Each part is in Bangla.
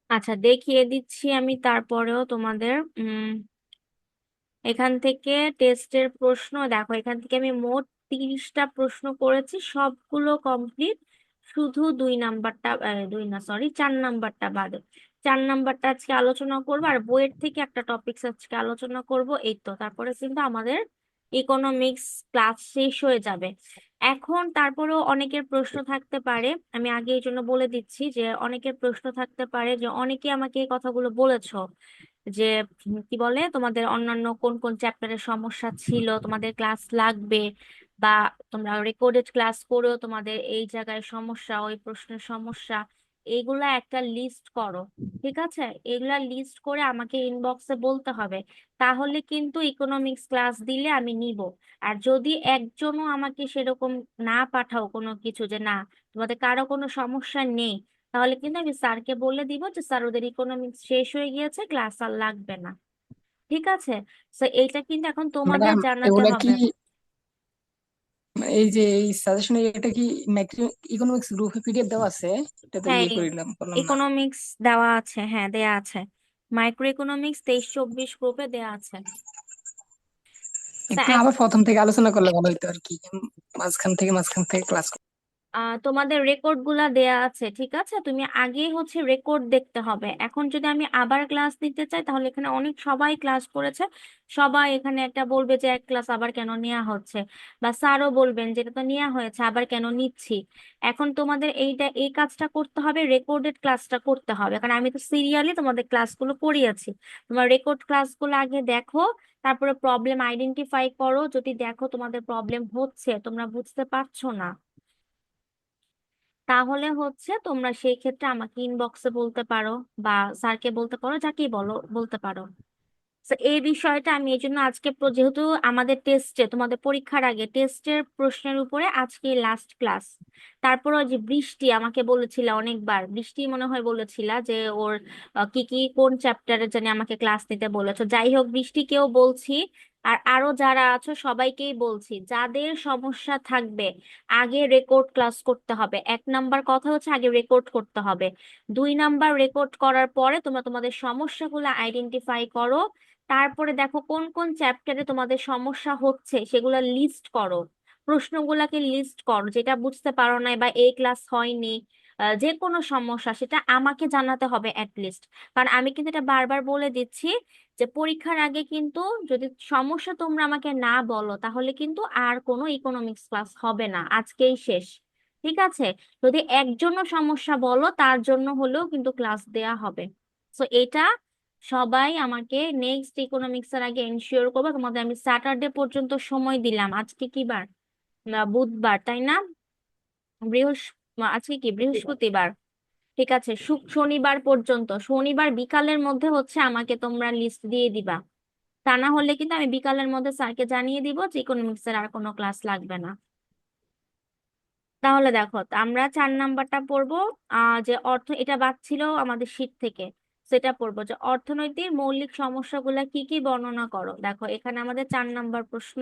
আচ্ছা, দেখিয়ে দিচ্ছি আমি তারপরেও তোমাদের। এখান থেকে টেস্টের প্রশ্ন দেখো, এখান থেকে আমি মোট 30টা প্রশ্ন করেছি, সবগুলো কমপ্লিট। শুধু 2 নাম্বারটা, দুই না সরি 4 নাম্বারটা বাদে। 4 নাম্বারটা আজকে আলোচনা করবো, আর বইয়ের থেকে একটা টপিকস আজকে আলোচনা করব, এই তো। তারপরে কিন্তু আমাদের ইকোনমিক্স ক্লাস শেষ হয়ে যাবে। এখন তারপরেও অনেকের প্রশ্ন থাকতে পারে, আমি আগে এই জন্য বলে দিচ্ছি যে অনেকের প্রশ্ন থাকতে পারে, যে অনেকে আমাকে এই কথাগুলো বলেছো যে কি বলে, তোমাদের অন্যান্য কোন কোন চ্যাপ্টারের সমস্যা ছিল, তোমাদের ক্লাস লাগবে, বা তোমরা রেকর্ডেড ক্লাস করেও তোমাদের এই জায়গায় সমস্যা, ওই প্রশ্নের সমস্যা, এইগুলা একটা লিস্ট করো। ঠিক আছে, এগুলা লিস্ট করে আমাকে ইনবক্সে বলতে হবে। তাহলে কিন্তু ইকোনমিক্স ক্লাস দিলে আমি নিব। আর যদি একজনও আমাকে সেরকম না পাঠাও কোনো কিছু, যে না তোমাদের কারো কোনো সমস্যা নেই, তাহলে কিন্তু আমি স্যারকে বলে দিব যে স্যার ওদের ইকোনমিক্স শেষ হয়ে গিয়েছে, ক্লাস আর লাগবে না। ঠিক আছে, তো এইটা কিন্তু এখন তোমাদের ম্যাডাম, জানাতে এগুলা কি হবে। এই যে এই সাজেশনে এটা কি ম্যাক্রো ইকোনমিক্স গ্রুপে পিডিএফ দেওয়া আছে? এটা তো হ্যাঁ, ইয়ে করিলাম করলাম না। ইকোনমিক্স দেওয়া আছে, হ্যাঁ দেয়া আছে। মাইক্রো ইকোনমিক্স 23-24 গ্রুপে দেয়া আছে। তা একটু আবার প্রথম থেকে আলোচনা করলে ভালো হতো আর কি। মাঝখান থেকে ক্লাস। তোমাদের রেকর্ড গুলা দেয়া আছে, ঠিক আছে, তুমি আগে হচ্ছে রেকর্ড দেখতে হবে। এখন যদি আমি আবার ক্লাস নিতে চাই, তাহলে এখানে অনেক সবাই ক্লাস করেছে, সবাই এখানে একটা বলবে যে এক ক্লাস আবার কেন নেওয়া হচ্ছে, বা স্যারও বলবেন যেটা তো নেওয়া হয়েছে আবার কেন নিচ্ছি। এখন তোমাদের এই কাজটা করতে হবে, রেকর্ডেড ক্লাসটা করতে হবে, কারণ আমি তো সিরিয়ালি তোমাদের ক্লাসগুলো করিয়েছি। তোমার রেকর্ড ক্লাসগুলো আগে দেখো, তারপরে প্রবলেম আইডেন্টিফাই করো। যদি দেখো তোমাদের প্রবলেম হচ্ছে, তোমরা বুঝতে পারছো না, তাহলে হচ্ছে তোমরা সেই ক্ষেত্রে আমাকে ইনবক্সে বলতে পারো, বা স্যারকে বলতে পারো, যাকেই বলো বলতে পারো। তো এই বিষয়টা আমি এই জন্য আজকে যেহেতু আমাদের টেস্টে, তোমাদের পরীক্ষার আগে টেস্টের প্রশ্নের উপরে আজকে লাস্ট ক্লাস। তারপর ওই যে বৃষ্টি আমাকে বলেছিল অনেকবার, বৃষ্টি মনে হয় বলেছিল যে ওর কি কি কোন চ্যাপ্টারে জানি আমাকে ক্লাস নিতে বলেছো। যাই হোক, বৃষ্টিকেও বলছি, আর আরো যারা আছো সবাইকেই বলছি, যাদের সমস্যা থাকবে আগে রেকর্ড ক্লাস করতে হবে। 1 নাম্বার কথা হচ্ছে আগে রেকর্ড করতে হবে। 2 নাম্বার, রেকর্ড করার পরে তোমরা তোমাদের সমস্যাগুলো আইডেন্টিফাই করো। তারপরে দেখো কোন কোন চ্যাপ্টারে তোমাদের সমস্যা হচ্ছে, সেগুলো লিস্ট করো। প্রশ্নগুলাকে লিস্ট করো, যেটা বুঝতে পারো না বা এই ক্লাস হয়নি, যে কোনো সমস্যা সেটা আমাকে জানাতে হবে লিস্ট। কারণ আমি কিন্তু এটা বারবার বলে দিচ্ছি যে পরীক্ষার আগে কিন্তু যদি সমস্যা তোমরা আমাকে না বলো, তাহলে কিন্তু আর কোনো ইকোনমিক্স ক্লাস হবে না, আজকেই শেষ। ঠিক আছে, যদি একজনও সমস্যা বলো, তার জন্য হলেও কিন্তু ক্লাস দেয়া হবে। তো এটা সবাই আমাকে নেক্সট ইকোনমিক্স এর আগে এনশিওর করবে। তোমাদের আমি স্যাটারডে পর্যন্ত সময় দিলাম। আজকে কি বার? না, বুধবার তাই না? আজকে কি বৃহস্পতিবার? ঠিক আছে, শনিবার পর্যন্ত, শনিবার বিকালের মধ্যে হচ্ছে আমাকে তোমরা লিস্ট দিয়ে দিবা। তা না হলে কিন্তু আমি বিকালের মধ্যে স্যারকে জানিয়ে দিব যে ইকোনমিক্স এর আর কোনো ক্লাস লাগবে না। তাহলে দেখো, আমরা 4 নাম্বারটা পড়বো। যে অর্থ, এটা বাদ ছিল আমাদের শীট থেকে, সেটা পড়বো যে অর্থনৈতিক মৌলিক সমস্যাগুলা কি কি বর্ণনা করো। দেখো এখানে আমাদের 4 নাম্বার প্রশ্ন।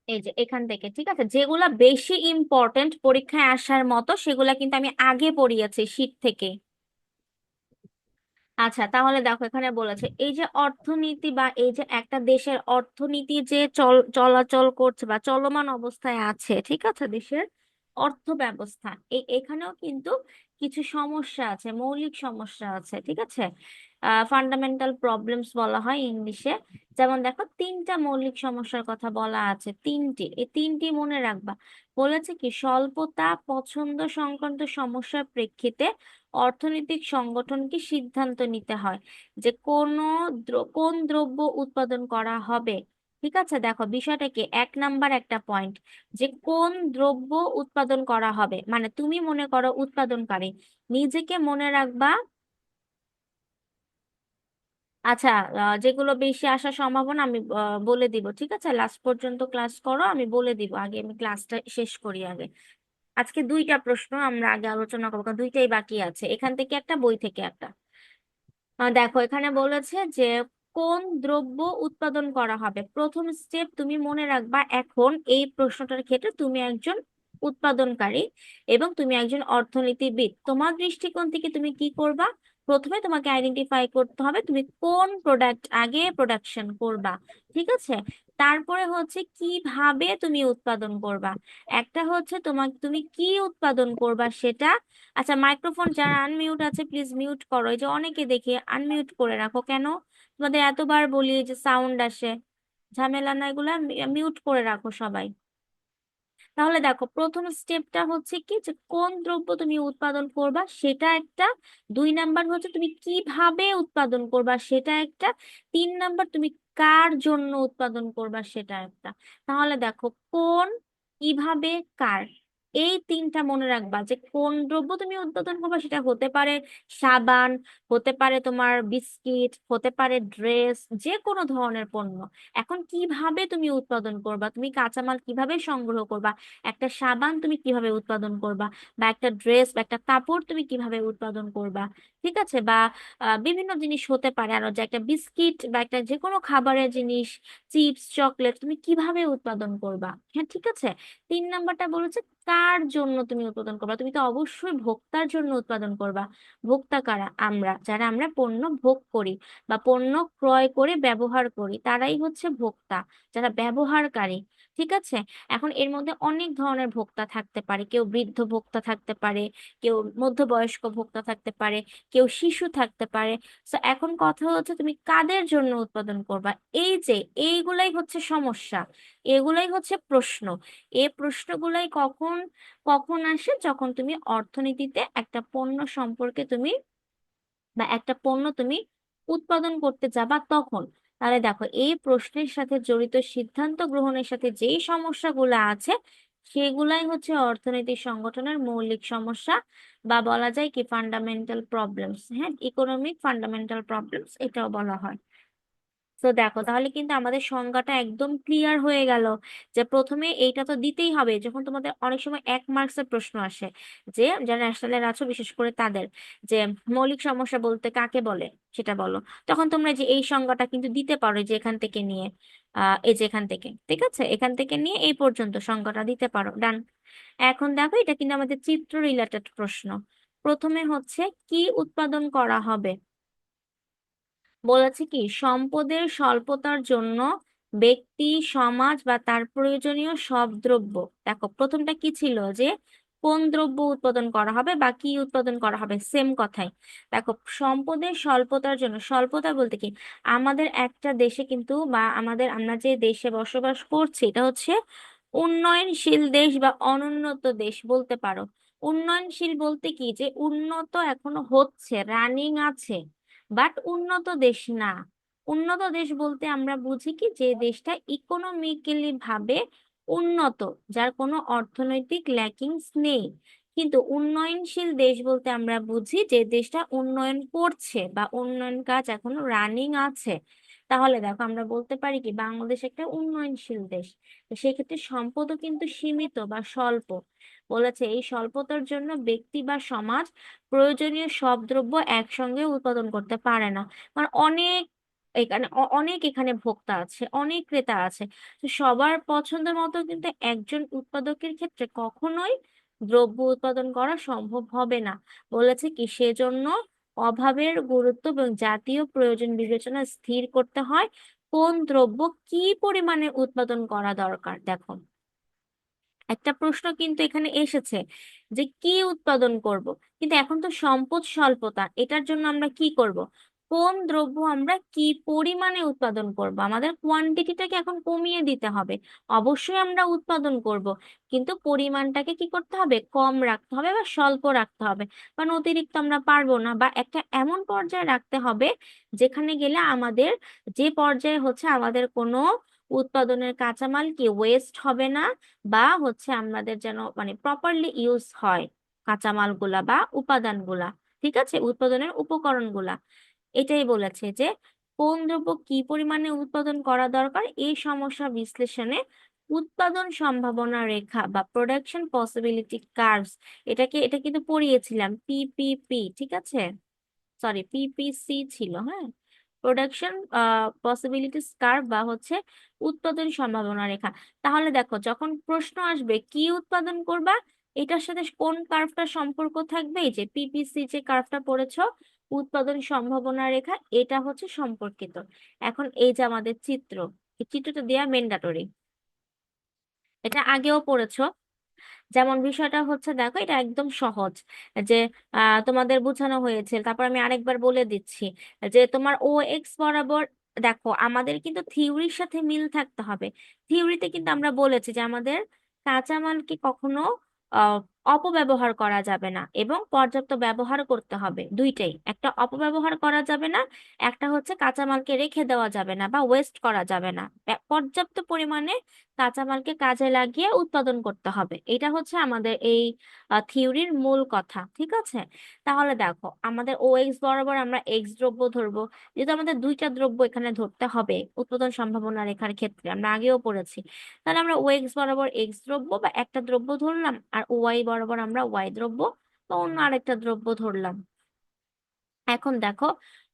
এই যে এখান থেকে, ঠিক আছে, যেগুলা বেশি ইম্পর্টেন্ট পরীক্ষায় আসার মতো সেগুলা কিন্তু আমি আগে পড়িয়েছি শীট থেকে। আচ্ছা, তাহলে দেখো এখানে বলেছে এই যে অর্থনীতি, বা এই যে একটা দেশের অর্থনীতি যে চলাচল করছে বা চলমান অবস্থায় আছে, ঠিক আছে, দেশের অর্থ ব্যবস্থা, এখানেও কিন্তু কিছু সমস্যা আছে, মৌলিক সমস্যা আছে, ঠিক আছে। ফান্ডামেন্টাল প্রবলেমস বলা হয় ইংলিশে। যেমন দেখো, 3টা মৌলিক সমস্যার কথা বলা আছে, তিনটি, এই তিনটি মনে রাখবা। বলেছে কি, স্বল্পতা পছন্দ সংক্রান্ত সমস্যার প্রেক্ষিতে অর্থনৈতিক সংগঠনকে সিদ্ধান্ত নিতে হয় যে কোন দ্রব্য উৎপাদন করা হবে। ঠিক আছে, দেখো বিষয়টা কি, 1 নাম্বার একটা পয়েন্ট, যে কোন দ্রব্য উৎপাদন করা হবে, মানে তুমি মনে করো উৎপাদনকারী, নিজেকে মনে রাখবা। আচ্ছা, যেগুলো বেশি আসার সম্ভাবনা আমি বলে দিব, ঠিক আছে, লাস্ট পর্যন্ত ক্লাস করো, আমি বলে দিব, আগে আমি ক্লাসটা শেষ করি আগে। আজকে 2টা প্রশ্ন আমরা আগে আলোচনা করবো, কারণ 2টাই বাকি আছে, এখান থেকে একটা, বই থেকে একটা। দেখো এখানে বলেছে যে কোন দ্রব্য উৎপাদন করা হবে? প্রথম স্টেপ তুমি মনে রাখবা, এখন এই প্রশ্নটার ক্ষেত্রে তুমি একজন উৎপাদনকারী এবং তুমি একজন অর্থনীতিবিদ। তোমার দৃষ্টিকোণ থেকে তুমি কি করবা? প্রথমে তোমাকে আইডেন্টিফাই করতে হবে তুমি কোন প্রোডাক্ট আগে প্রোডাকশন করবা। ঠিক আছে, তারপরে হচ্ছে কিভাবে তুমি উৎপাদন করবা। একটা হচ্ছে তুমি কি উৎপাদন করবা সেটা। আচ্ছা, মাইক্রোফোন যারা আনমিউট আছে প্লিজ মিউট করো। এই যে অনেকে দেখে আনমিউট করে রাখো কেন? তোমাদের এতবার বলি যে সাউন্ড আসে, ঝামেলা না, এগুলা মিউট করে রাখো সবাই। তাহলে দেখো, প্রথম স্টেপটা হচ্ছে কি, যে কোন দ্রব্য তুমি উৎপাদন করবা সেটা একটা। 2 নাম্বার হচ্ছে তুমি কিভাবে উৎপাদন করবা সেটা একটা। 3 নাম্বার তুমি কার জন্য উৎপাদন করবা সেটা একটা। তাহলে দেখো, কোন, কিভাবে, কার, এই তিনটা মনে রাখবা। যে কোন দ্রব্য তুমি উৎপাদন করবা সেটা হতে পারে সাবান, হতে পারে তোমার বিস্কিট, হতে পারে ড্রেস, যে কোনো ধরনের পণ্য। এখন কিভাবে তুমি উৎপাদন করবা, তুমি কাঁচামাল কিভাবে সংগ্রহ করবা, একটা সাবান তুমি কিভাবে উৎপাদন করবা, বা একটা ড্রেস বা একটা কাপড় তুমি কিভাবে উৎপাদন করবা। ঠিক আছে, বা বিভিন্ন জিনিস হতে পারে আরো, যে একটা বিস্কিট বা একটা যে কোনো খাবারের জিনিস, চিপস, চকলেট তুমি কিভাবে উৎপাদন করবা। হ্যাঁ, ঠিক আছে। 3 নাম্বারটা বলেছে কার জন্য তুমি উৎপাদন করবা। তুমি তো অবশ্যই ভোক্তার জন্য উৎপাদন করবা। ভোক্তা কারা? আমরা, যারা আমরা পণ্য ভোগ করি বা পণ্য ক্রয় করে ব্যবহার করি, তারাই হচ্ছে ভোক্তা, যারা ব্যবহারকারী। ঠিক আছে, এখন এর মধ্যে অনেক ধরনের ভোক্তা থাকতে পারে। কেউ বৃদ্ধ ভোক্তা থাকতে পারে, কেউ মধ্যবয়স্ক ভোক্তা থাকতে পারে, কেউ শিশু থাকতে পারে। তো এখন কথা হচ্ছে তুমি কাদের জন্য উৎপাদন করবা। এই যে এইগুলাই হচ্ছে সমস্যা, এগুলাই হচ্ছে প্রশ্ন। এই প্রশ্নগুলাই কখন কখন আসে? যখন তুমি অর্থনীতিতে একটা পণ্য সম্পর্কে তুমি, বা একটা পণ্য তুমি উৎপাদন করতে যাবা তখন। তাহলে দেখো, এই প্রশ্নের সাথে জড়িত সিদ্ধান্ত গ্রহণের সাথে যেই সমস্যাগুলো আছে, সেগুলাই হচ্ছে অর্থনৈতিক সংগঠনের মৌলিক সমস্যা, বা বলা যায় কি ফান্ডামেন্টাল প্রবলেমস। হ্যাঁ, ইকোনমিক ফান্ডামেন্টাল প্রবলেমস এটাও বলা হয়। তো দেখো, তাহলে কিন্তু আমাদের সংজ্ঞাটা একদম ক্লিয়ার হয়ে গেল। যে প্রথমে এইটা তো দিতেই হবে, যখন তোমাদের অনেক সময় 1 মার্কসের প্রশ্ন আসে, যে যারা ন্যাশনালের আছো বিশেষ করে তাদের, যে মৌলিক সমস্যা বলতে কাকে বলে সেটা বলো। তখন তোমরা যে এই সংজ্ঞাটা কিন্তু দিতে পারো, যে এখান থেকে নিয়ে এই যে এখান থেকে, ঠিক আছে, এখান থেকে নিয়ে এই পর্যন্ত সংজ্ঞাটা দিতে পারো। ডান। এখন দেখো, এটা কিন্তু আমাদের চিত্র রিলেটেড প্রশ্ন। প্রথমে হচ্ছে কি উৎপাদন করা হবে? বলেছে কি সম্পদের স্বল্পতার জন্য ব্যক্তি, সমাজ বা তার প্রয়োজনীয় সব দ্রব্য। দেখো, প্রথমটা কি ছিল? যে কোন দ্রব্য উৎপাদন করা হবে বা কি উৎপাদন করা হবে, সেম কথাই। দেখো, সম্পদের স্বল্পতার জন্য, স্বল্পতা বলতে কি, আমাদের একটা দেশে কিন্তু, বা আমরা যে দেশে বসবাস করছি, এটা হচ্ছে উন্নয়নশীল দেশ বা অনুন্নত দেশ বলতে পারো। উন্নয়নশীল বলতে কি, যে উন্নত এখনো হচ্ছে, রানিং আছে, বাট উন্নত দেশ না। উন্নত দেশ বলতে আমরা বুঝি কি, যে দেশটা ইকোনমিক্যালি ভাবে উন্নত, যার কোনো অর্থনৈতিক ল্যাকিংস নেই। কিন্তু উন্নয়নশীল দেশ বলতে আমরা বুঝি যে দেশটা উন্নয়ন করছে বা উন্নয়ন কাজ এখনো রানিং আছে। তাহলে দেখো, আমরা বলতে পারি কি বাংলাদেশ একটা উন্নয়নশীল দেশ। তো সেক্ষেত্রে সম্পদও কিন্তু সীমিত বা স্বল্প। বলেছে এই স্বল্পতার জন্য ব্যক্তি বা সমাজ প্রয়োজনীয় সব দ্রব্য একসঙ্গে উৎপাদন করতে পারে না। মানে অনেক, এখানে অনেক এখানে ভোক্তা আছে, অনেক ক্রেতা আছে। তো সবার পছন্দ মতো কিন্তু একজন উৎপাদকের ক্ষেত্রে কখনোই দ্রব্য উৎপাদন করা সম্ভব হবে না। বলেছে কি সেজন্য অভাবের গুরুত্ব এবং জাতীয় প্রয়োজন বিবেচনা স্থির করতে হয় কোন দ্রব্য কি পরিমাণে উৎপাদন করা দরকার। দেখো, একটা প্রশ্ন কিন্তু এখানে এসেছে যে কি উৎপাদন করব, কিন্তু এখন তো সম্পদ স্বল্পতা, এটার জন্য আমরা কি করব? কোন দ্রব্য আমরা কি পরিমাণে উৎপাদন করব, আমাদের কোয়ান্টিটিটাকে এখন কমিয়ে দিতে হবে। অবশ্যই আমরা উৎপাদন করব, কিন্তু পরিমাণটাকে কি করতে হবে, কম রাখতে হবে বা স্বল্প রাখতে হবে। কারণ অতিরিক্ত আমরা পারবো না, বা একটা এমন পর্যায়ে রাখতে হবে যেখানে গেলে আমাদের, যে পর্যায়ে হচ্ছে আমাদের কোনো উৎপাদনের কাঁচামাল কি ওয়েস্ট হবে না, বা হচ্ছে আমাদের যেন মানে প্রপারলি ইউজ হয় কাঁচামালগুলা বা উপাদানগুলা। ঠিক আছে, উৎপাদনের উপকরণগুলা। এটাই বলেছে যে কোন দ্রব্য কি পরিমাণে উৎপাদন করা দরকার, এই সমস্যা বিশ্লেষণে উৎপাদন সম্ভাবনা রেখা বা প্রোডাকশন পসিবিলিটি কার্ভস, এটা কিন্তু পড়িয়েছিলাম, পিপিপি। ঠিক আছে, সরি পিপিসি ছিল, হ্যাঁ, প্রোডাকশন পসিবিলিটিস কার্ভ বা হচ্ছে উৎপাদন সম্ভাবনা রেখা। তাহলে দেখো, যখন প্রশ্ন আসবে কি উৎপাদন করবা, এটার সাথে কোন কার্ভটা সম্পর্ক থাকবে, এই যে পিপিসি যে কার্ভটা পড়েছো, উৎপাদন সম্ভাবনা রেখা, এটা হচ্ছে সম্পর্কিত। এখন এই যে আমাদের চিত্র, এই চিত্রটা দেয়া ম্যান্ডাটরি, এটা আগেও পড়েছো। যেমন বিষয়টা হচ্ছে, দেখো এটা একদম সহজ, যে তোমাদের বোঝানো হয়েছে, তারপর আমি আরেকবার বলে দিচ্ছি, যে তোমার ও এক্স বরাবর, দেখো আমাদের কিন্তু থিওরির সাথে মিল থাকতে হবে। থিওরিতে কিন্তু আমরা বলেছি যে আমাদের কাঁচামালকে কখনো আহ অপব্যবহার করা যাবে না এবং পর্যাপ্ত ব্যবহার করতে হবে, দুইটাই। একটা অপব্যবহার করা যাবে না, একটা হচ্ছে কাঁচামালকে রেখে দেওয়া যাবে না বা ওয়েস্ট করা যাবে না, পর্যাপ্ত পরিমাণে কাঁচামালকে কাজে লাগিয়ে উৎপাদন করতে হবে। এটা হচ্ছে আমাদের এই থিওরির মূল কথা, ঠিক আছে? তাহলে দেখো, আমাদের ও এক্স বরাবর আমরা এক্স দ্রব্য ধরবো, যেহেতু আমাদের দুইটা দ্রব্য এখানে ধরতে হবে উৎপাদন সম্ভাবনা রেখার ক্ষেত্রে, আমরা আগেও পড়েছি। তাহলে আমরা ও এক্স বরাবর এক্স দ্রব্য বা একটা দ্রব্য ধরলাম, আর ও ওয়াই বরাবর আমরা ওয়াই দ্রব্য বা অন্য আরেকটা দ্রব্য ধরলাম। এখন দেখো,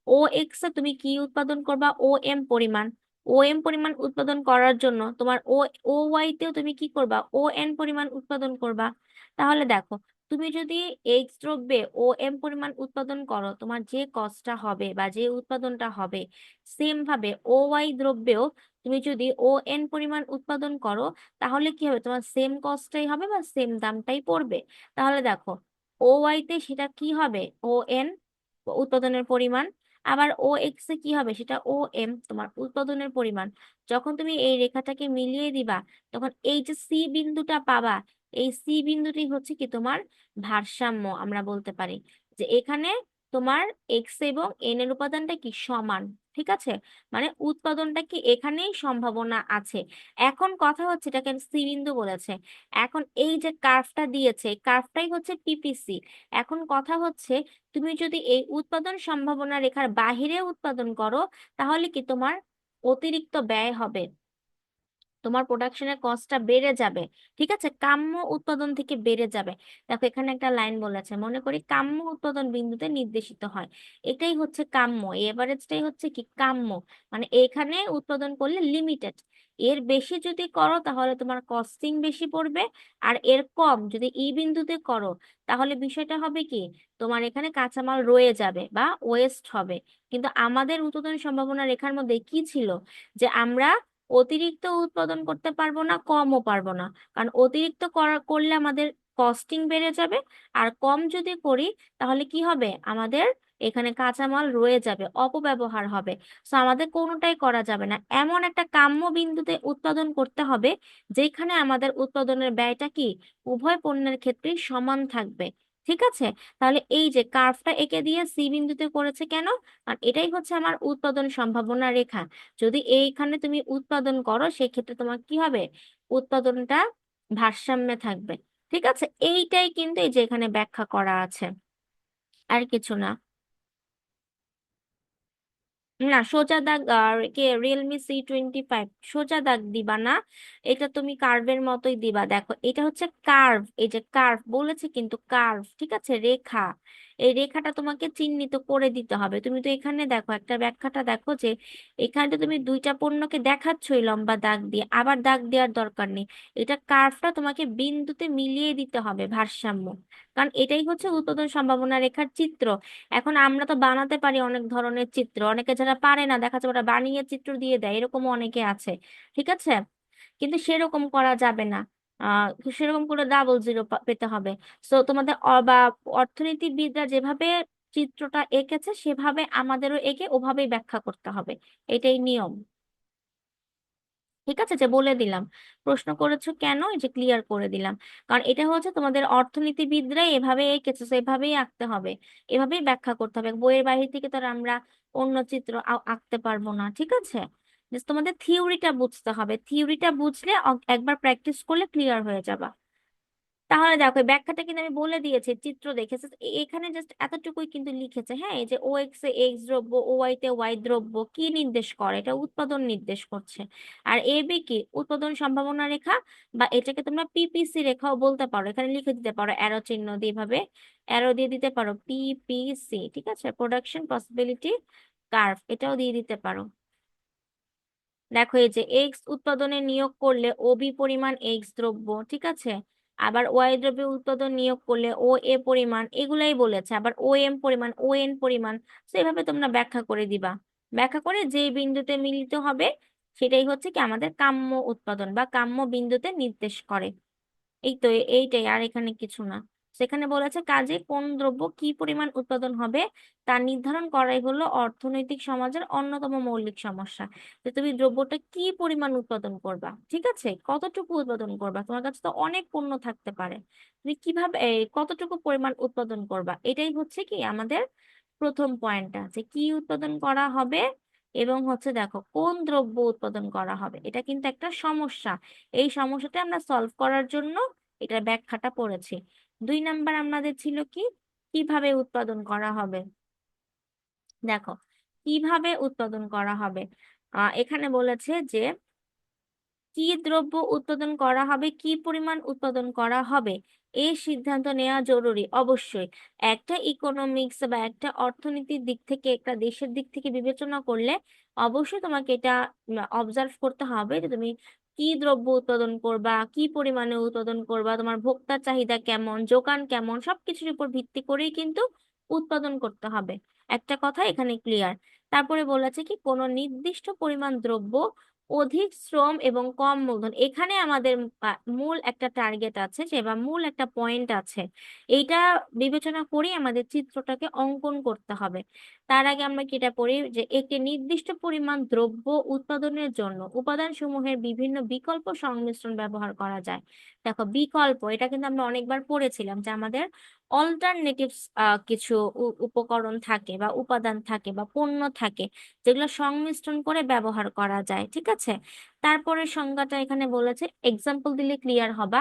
ও এক্স এ তুমি কি উৎপাদন করবা, ও এম পরিমাণ। ও এম পরিমাণ উৎপাদন করার জন্য তোমার ও ও ওয়াই তেও তুমি কি করবা, ও এন পরিমাণ উৎপাদন করবা। তাহলে দেখো, তুমি যদি এক্স দ্রব্যে ও এম পরিমাণ উৎপাদন করো, তোমার যে কস্টটা হবে বা যে উৎপাদনটা হবে, সেম ভাবে ও ওয়াই দ্রব্যেও তুমি যদি ও এন পরিমাণ উৎপাদন করো, তাহলে কি হবে, তোমার সেম কস্টটাই হবে বা সেম দামটাই পড়বে। তাহলে দেখো, ও ওয়াই তে সেটা কি হবে, ও এন উৎপাদনের পরিমাণ, আবার ও এক্স এ কি হবে, সেটা ও এম তোমার উৎপাদনের পরিমাণ। যখন তুমি এই রেখাটাকে মিলিয়ে দিবা, তখন এই যে সি বিন্দুটা পাবা, এই সি বিন্দুটি হচ্ছে কি তোমার ভারসাম্য, আমরা বলতে পারি যে এখানে তোমার এক্স এবং এন এর উপাদানটা কি সমান, ঠিক আছে? মানে উৎপাদনটা কি এখানেই সম্ভাবনা আছে। এখন কথা হচ্ছে, এটাকে সি বিন্দু বলেছে, এখন এই যে কার্ভটা দিয়েছে, কার্ভটাই হচ্ছে পিপিসি। এখন কথা হচ্ছে, তুমি যদি এই উৎপাদন সম্ভাবনা রেখার বাহিরে উৎপাদন করো, তাহলে কি তোমার অতিরিক্ত ব্যয় হবে, তোমার প্রোডাকশনের কস্টটা বেড়ে যাবে, ঠিক আছে? কাম্য উৎপাদন থেকে বেড়ে যাবে। দেখো, এখানে একটা লাইন বলেছে, মনে করি কাম্য উৎপাদন বিন্দুতে নির্দেশিত হয়। এটাই হচ্ছে কাম্য, এভারেজটাই হচ্ছে কি কাম্য, মানে এখানে উৎপাদন করলে লিমিটেড। এর বেশি যদি করো তাহলে তোমার কস্টিং বেশি পড়বে, আর এর কম যদি ই বিন্দুতে করো, তাহলে বিষয়টা হবে কি, তোমার এখানে কাঁচামাল রয়ে যাবে বা ওয়েস্ট হবে। কিন্তু আমাদের উৎপাদন সম্ভাবনা রেখার মধ্যে কি ছিল, যে আমরা অতিরিক্ত উৎপাদন করতে পারবো না, কমও পারবো না। কারণ অতিরিক্ত করলে আমাদের কস্টিং বেড়ে যাবে, আর কম যদি করি তাহলে কি হবে, আমাদের এখানে কাঁচামাল রয়ে যাবে, অপব্যবহার হবে। তো আমাদের কোনোটাই করা যাবে না, এমন একটা কাম্য বিন্দুতে উৎপাদন করতে হবে যেখানে আমাদের উৎপাদনের ব্যয়টা কি উভয় পণ্যের ক্ষেত্রেই সমান থাকবে, ঠিক আছে? তাহলে এই যে কার্ভটা এঁকে দিয়ে সি বিন্দুতে করেছে কেন, আর এটাই হচ্ছে আমার উৎপাদন সম্ভাবনা রেখা। যদি এইখানে তুমি উৎপাদন করো, সেক্ষেত্রে তোমার কি হবে, উৎপাদনটা ভারসাম্যে থাকবে, ঠিক আছে? এইটাই কিন্তু এই যে এখানে ব্যাখ্যা করা আছে, আর কিছু না। না, সোজা দাগ, কে Realme C25 সোজা দাগ দিবা না, এটা তুমি কার্ভের মতোই দিবা। দেখো, এটা হচ্ছে কার্ভ, এই যে কার্ভ বলেছে কিন্তু কার্ভ, ঠিক আছে, রেখা। এই রেখাটা তোমাকে চিহ্নিত করে দিতে হবে। তুমি তো এখানে দেখো, একটা ব্যাখ্যাটা দেখো, যে এখানে তো তুমি দুইটা পণ্যকে দেখাচ্ছই লম্বা দাগ দিয়ে, আবার দাগ দেওয়ার দরকার নেই। এটা কার্ভটা তোমাকে বিন্দুতে মিলিয়ে দিতে হবে, ভারসাম্য। কারণ এটাই হচ্ছে উৎপাদন সম্ভাবনা রেখার চিত্র। এখন আমরা তো বানাতে পারি অনেক ধরনের চিত্র, অনেকে যারা পারে না দেখা যাচ্ছে ওরা বানিয়ে চিত্র দিয়ে দেয়, এরকমও অনেকে আছে, ঠিক আছে? কিন্তু সেরকম করা যাবে না। সেরকম করে ডাবল জিরো পেতে হবে। সো তোমাদের বা অর্থনীতিবিদরা যেভাবে চিত্রটা এঁকেছে, সেভাবে আমাদেরও এঁকে ওভাবেই ব্যাখ্যা করতে হবে, এটাই নিয়ম। ঠিক আছে, যে বলে দিলাম, প্রশ্ন করেছো কেন, এই যে ক্লিয়ার করে দিলাম। কারণ এটা হচ্ছে তোমাদের অর্থনীতিবিদরাই এভাবে এঁকেছে, তো এভাবেই আঁকতে হবে, এভাবেই ব্যাখ্যা করতে হবে। বইয়ের বাইরে থেকে তো আর আমরা অন্য চিত্র আঁকতে পারবো না, ঠিক আছে? Just তোমাদের থিওরিটা বুঝতে হবে, থিওরিটা বুঝলে একবার প্র্যাকটিস করলে ক্লিয়ার হয়ে যাবে। তাহলে দেখো, এই ব্যাখ্যাটা কিন্তু আমি বলে দিয়েছি, চিত্র দেখেছে, এখানে জাস্ট এতটুকুই কিন্তু লিখেছে, হ্যাঁ, এই যে ও এক্স এ এক্স দ্রব্য, ও ওয়াই তে ওয়াই দ্রব্য, কি নির্দেশ করে, এটা উৎপাদন নির্দেশ করছে। আর এ বি কি উৎপাদন সম্ভাবনা রেখা, বা এটাকে তোমরা পিপিসি রেখাও বলতে পারো, এখানে লিখে দিতে পারো অ্যারো চিহ্ন দিয়ে, ভাবে অ্যারো দিয়ে দিতে পারো পিপিসি, ঠিক আছে, প্রোডাকশন পসিবিলিটি কার্ভ, এটাও দিয়ে দিতে পারো। দেখো এই যে এক্স উৎপাদনে নিয়োগ করলে ও বি পরিমাণ এক্স দ্রব্য, ঠিক আছে। আবার ওয়াই দ্রব্যে উৎপাদন নিয়োগ করলে ও এ পরিমাণ, এগুলাই বলেছে। আবার ও এম পরিমাণ, ও এন পরিমাণ। তো এভাবে তোমরা ব্যাখ্যা করে দিবা। ব্যাখ্যা করে যে বিন্দুতে মিলিত হবে সেটাই হচ্ছে কি আমাদের কাম্য উৎপাদন বা কাম্য বিন্দুতে নির্দেশ করে। এই তো এইটাই, আর এখানে কিছু না। সেখানে বলেছে কাজে কোন দ্রব্য কি পরিমাণ উৎপাদন হবে তা নির্ধারণ করাই হলো অর্থনৈতিক সমাজের অন্যতম মৌলিক সমস্যা। যে তুমি দ্রব্যটা কি পরিমাণ উৎপাদন করবা, ঠিক আছে, কতটুকু উৎপাদন করবা, তোমার কাছে তো অনেক পণ্য থাকতে পারে, তুমি কিভাবে কতটুকু পরিমাণ উৎপাদন করবা, এটাই হচ্ছে কি আমাদের প্রথম পয়েন্টটা, যে কি উৎপাদন করা হবে এবং হচ্ছে দেখো কোন দ্রব্য উৎপাদন করা হবে। এটা কিন্তু একটা সমস্যা। এই সমস্যাটা আমরা সলভ করার জন্য এটার ব্যাখ্যাটা পড়েছি। 2 নাম্বার আমাদের ছিল কি, কিভাবে উৎপাদন করা হবে। দেখো কিভাবে উৎপাদন করা হবে, এখানে বলেছে যে কি দ্রব্য উৎপাদন করা হবে, কি পরিমাণ উৎপাদন করা হবে, এই সিদ্ধান্ত নেওয়া জরুরি অবশ্যই। একটা ইকোনমিক্স বা একটা অর্থনীতির দিক থেকে, একটা দেশের দিক থেকে বিবেচনা করলে অবশ্যই তোমাকে এটা অবজার্ভ করতে হবে যে তুমি কি দ্রব্য উৎপাদন করবা, কি পরিমাণে উৎপাদন করবা, তোমার ভোক্তার চাহিদা কেমন, যোগান কেমন, সবকিছুর উপর ভিত্তি করেই কিন্তু উৎপাদন করতে হবে। একটা কথা এখানে ক্লিয়ার। তারপরে বলেছে কি কোনো নির্দিষ্ট পরিমাণ দ্রব্য, অধিক শ্রম এবং কম মূলধন, এখানে আমাদের মূল একটা টার্গেট আছে, যে বা মূল একটা পয়েন্ট আছে। এইটা বিবেচনা করে আমাদের চিত্রটাকে অঙ্কন করতে হবে। তার আগে আমরা কি এটা পড়ি, যে একটি নির্দিষ্ট পরিমাণ দ্রব্য উৎপাদনের জন্য উপাদান সমূহের বিভিন্ন বিকল্প সংমিশ্রণ ব্যবহার করা যায়। দেখো বিকল্প, এটা কিন্তু আমরা অনেকবার পড়েছিলাম যে আমাদের অল্টারনেটিভস কিছু উপকরণ থাকে বা উপাদান থাকে বা পণ্য থাকে যেগুলো সংমিশ্রণ করে ব্যবহার করা যায়, ঠিক আছে। তারপরে সংজ্ঞাটা এখানে বলেছে, এক্সাম্পল দিলে ক্লিয়ার হবা,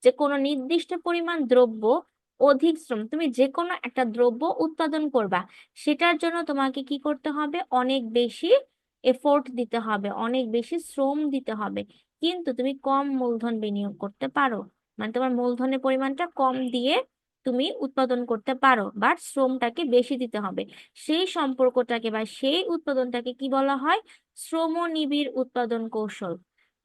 যে কোনো নির্দিষ্ট পরিমাণ দ্রব্য, অধিক শ্রম, তুমি যে কোনো একটা দ্রব্য উৎপাদন করবা, সেটার জন্য তোমাকে কি করতে হবে, অনেক বেশি এফোর্ট দিতে হবে, অনেক বেশি শ্রম দিতে হবে, কিন্তু তুমি কম মূলধন বিনিয়োগ করতে পারো। মানে তোমার মূলধনের পরিমাণটা কম দিয়ে তুমি উৎপাদন করতে পারো, বাট শ্রমটাকে বেশি দিতে হবে। সেই সম্পর্কটাকে বা সেই উৎপাদনটাকে কি বলা হয়, শ্রমনিবিড় উৎপাদন কৌশল।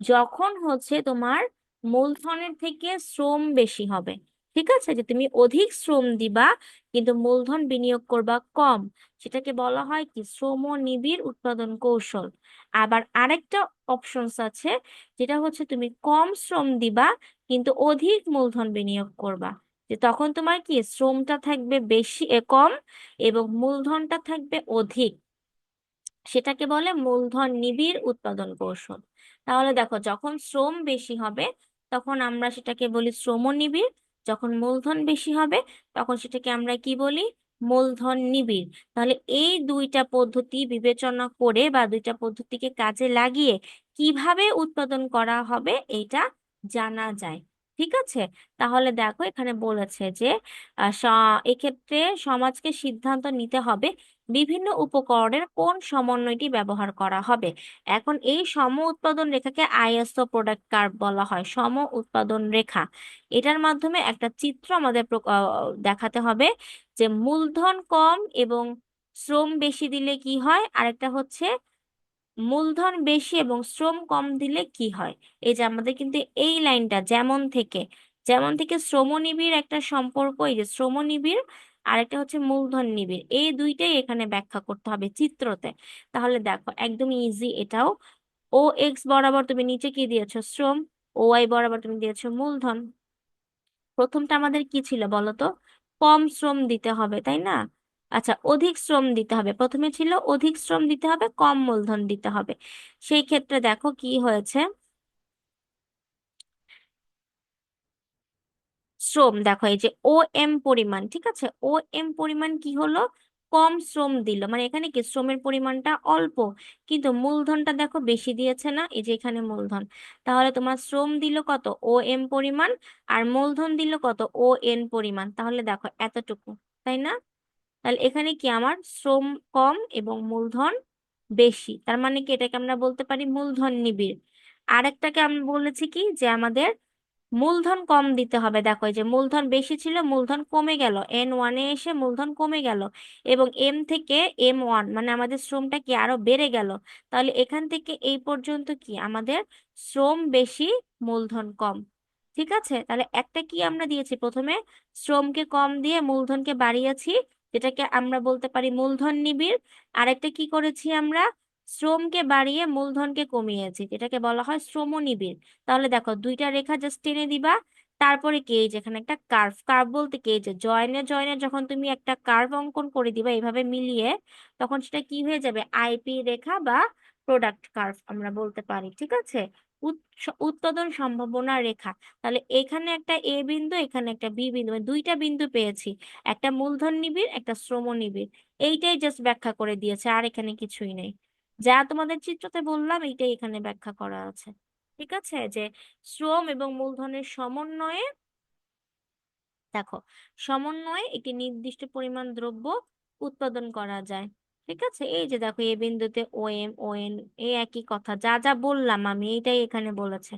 যখন হচ্ছে তোমার মূলধনের থেকে শ্রম বেশি হবে, ঠিক আছে, যে তুমি অধিক শ্রম দিবা কিন্তু মূলধন বিনিয়োগ করবা কম, সেটাকে বলা হয় কি শ্রমনিবিড় উৎপাদন কৌশল। আবার আরেকটা অপশনস আছে, যেটা হচ্ছে তুমি কম শ্রম দিবা কিন্তু অধিক মূলধন বিনিয়োগ করবা, যে তখন তোমার কি শ্রমটা থাকবে বেশি কম এবং মূলধনটা থাকবে অধিক, সেটাকে বলে মূলধন নিবিড় উৎপাদন কৌশল। তাহলে দেখো যখন শ্রম বেশি হবে তখন আমরা সেটাকে বলি শ্রম নিবিড়, যখন মূলধন বেশি হবে তখন সেটাকে আমরা কি বলি, মূলধন নিবিড়। তাহলে এই দুইটা পদ্ধতি বিবেচনা করে বা দুইটা পদ্ধতিকে কাজে লাগিয়ে কিভাবে উৎপাদন করা হবে এটা জানা যায়, ঠিক আছে। তাহলে দেখো এখানে বলেছে যে এক্ষেত্রে সমাজকে সিদ্ধান্ত নিতে হবে বিভিন্ন উপকরণের কোন সমন্বয়টি ব্যবহার করা হবে। এখন এই সম উৎপাদন রেখাকে আইএসও প্রোডাক্ট কার্ভ বলা হয়, সম উৎপাদন রেখা। এটার মাধ্যমে একটা চিত্র আমাদের দেখাতে হবে, যে মূলধন কম এবং শ্রম বেশি দিলে কি হয়, আরেকটা হচ্ছে মূলধন বেশি এবং শ্রম কম দিলে কি হয়। এই যে আমাদের কিন্তু এই লাইনটা যেমন থেকে শ্রমনিবিড় একটা সম্পর্ক, এই যে শ্রমনিবিড় আর একটা হচ্ছে মূলধন নিবিড়, এই দুইটাই এখানে ব্যাখ্যা করতে হবে চিত্রতে। তাহলে দেখো একদম ইজি এটাও। ও এক্স বরাবর তুমি নিচে কি দিয়েছো, শ্রম। ও ওয়াই বরাবর তুমি দিয়েছো মূলধন। প্রথমটা আমাদের কি ছিল বলো তো, কম শ্রম দিতে হবে, তাই না। আচ্ছা অধিক শ্রম দিতে হবে, প্রথমে ছিল অধিক শ্রম দিতে হবে, কম মূলধন দিতে হবে। সেই ক্ষেত্রে দেখো কি হয়েছে, শ্রম দেখো এই যে ও এম পরিমাণ, ঠিক আছে, ও এম পরিমাণ কি হলো, কম শ্রম দিল, মানে এখানে কি শ্রমের পরিমাণটা অল্প কিন্তু মূলধনটা দেখো বেশি দিয়েছে না, এই যে এখানে মূলধন। তাহলে তোমার শ্রম দিল কত, ও এম পরিমাণ, আর মূলধন দিল কত, ও এন পরিমাণ। তাহলে দেখো এতটুকু, তাই না। তাহলে এখানে কি আমার শ্রম কম এবং মূলধন বেশি, তার মানে কি এটাকে আমরা বলতে পারি মূলধন নিবিড়। আরেকটাকে আমরা বলেছি কি, যে আমাদের মূলধন কম দিতে হবে। দেখো এই যে মূলধন বেশি ছিল, মূলধন কমে গেল, N1-এ এসে মূলধন কমে গেল, এবং M থেকে M1 মানে আমাদের শ্রমটা কি আরো বেড়ে গেল। তাহলে এখান থেকে এই পর্যন্ত কি আমাদের শ্রম বেশি, মূলধন কম। ঠিক আছে, তাহলে একটা কি আমরা দিয়েছি প্রথমে, শ্রমকে কম দিয়ে মূলধনকে বাড়িয়েছি, যেটাকে আমরা বলতে পারি মূলধন নিবিড়। আরেকটা কি করেছি আমরা, শ্রমকে বাড়িয়ে মূলধনকে কমিয়েছি, যেটাকে বলা হয় শ্রম নিবিড়। তাহলে দেখো দুইটা রেখা জাস্ট টেনে দিবা, তারপরে কি এই যেখানে একটা কার্ভ, কার্ভ বলতে কি এই যে জয়েনে জয়েনে যখন তুমি একটা কার্ভ অঙ্কন করে দিবা এইভাবে মিলিয়ে, তখন সেটা কি হয়ে যাবে, আইপি রেখা বা প্রোডাক্ট কার্ভ আমরা বলতে পারি। ঠিক আছে, উৎপাদন সম্ভাবনা রেখা। তাহলে এখানে একটা এ বিন্দু, এখানে একটা বি বিন্দু, মানে দুইটা বিন্দু পেয়েছি, একটা মূলধন নিবিড়, একটা শ্রম নিবিড়। এইটাই জাস্ট ব্যাখ্যা করে দিয়েছে, আর এখানে কিছুই নেই। যা তোমাদের চিত্রতে বললাম এইটাই এখানে ব্যাখ্যা করা আছে। ঠিক আছে, যে শ্রম এবং মূলধনের সমন্বয়ে, দেখো সমন্বয়ে একটি নির্দিষ্ট পরিমাণ দ্রব্য উৎপাদন করা যায়। ঠিক আছে, এই যে দেখো এ বিন্দুতে ও এন এই একই কথা, যা যা বললাম আমি এইটাই এখানে বলেছে।